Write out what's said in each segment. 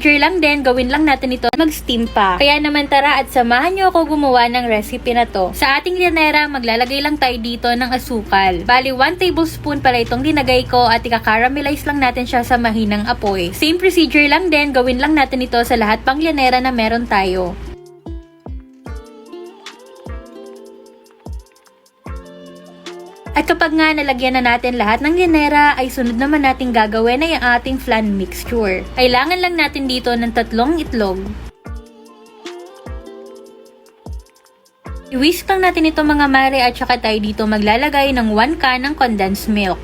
procedure lang din, gawin lang natin ito mag-steam pa. Kaya naman tara at samahan nyo ako gumawa ng recipe na to. Sa ating llanera, maglalagay lang tayo dito ng asukal. Bali 1 tablespoon pala itong linagay ko at ika-caramelize lang natin siya sa mahinang apoy. Same procedure lang din, gawin lang natin ito sa lahat pang llanera na meron tayo. At kapag nga nalagyan na natin lahat ng llanera, ay sunod naman natin gagawin ay ang ating flan mixture. Kailangan lang natin dito ng 3 itlog. I-whisk lang natin ito mga mare at saka tayo dito maglalagay ng 1 can ng condensed milk.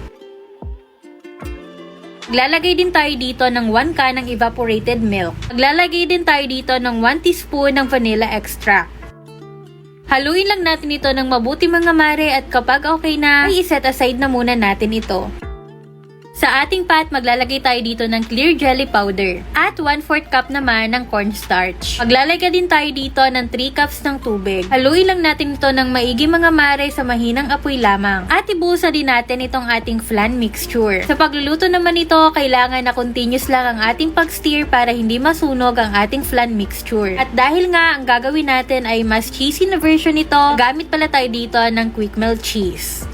Maglalagay din tayo dito ng 1 can ng evaporated milk. Maglalagay din tayo dito ng 1 teaspoon ng vanilla extract. Haluin lang natin ito ng mabuti mga mare at kapag okay na, ay iset aside na muna natin ito. Sa ating pot, maglalagay tayo dito ng clear jelly powder at 1/4 cup naman ng cornstarch. Maglalagay din tayo dito ng 3 cups ng tubig. Haluin lang natin ito ng maigi mga mare sa mahinang apoy lamang. At ibuhusan din natin itong ating flan mixture. Sa pagluluto naman ito, kailangan na continuous lang ang ating pag-stir para hindi masunog ang ating flan mixture. At dahil nga ang gagawin natin ay mas cheesy na version nito, gamit pala tayo dito ng quick melt cheese.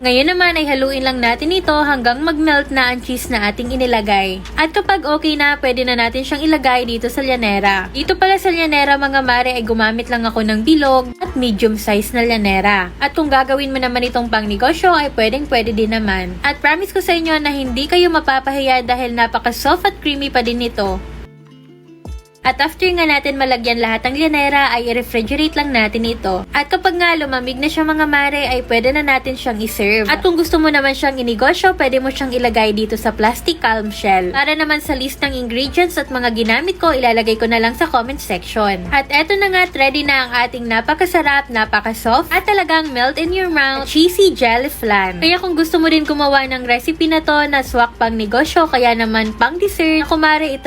Ngayon naman ay haluin lang natin ito hanggang mag-melt na ang cheese na ating inilagay. At kapag okay na, pwede na natin siyang ilagay dito sa llanera. Dito pala sa llanera mga mare ay gumamit lang ako ng bilog at medium size na llanera. At kung gagawin mo naman itong pang negosyo ay pwede din naman. At promise ko sa inyo na hindi kayo mapapahiya dahil napaka-soft at creamy pa din ito. At after nga natin malagyan lahat ng llanera ay i-refrigerate lang natin ito. At kapag nga lumamig na siya mga mare ay pwede na natin siyang iserve. At kung gusto mo naman siyang inegosyo, pwede mo siyang ilagay dito sa plastic calm shell. Para naman sa list ng ingredients at mga ginamit ko, ilalagay ko na lang sa comment section. At eto na nga, ready na ang ating napakasarap, napaka-soft at talagang melt in your mouth cheesy jelly flan. Kaya kung gusto mo din gumawa ng recipe na to na swak pang negosyo, kaya naman pang dessert, kumare ito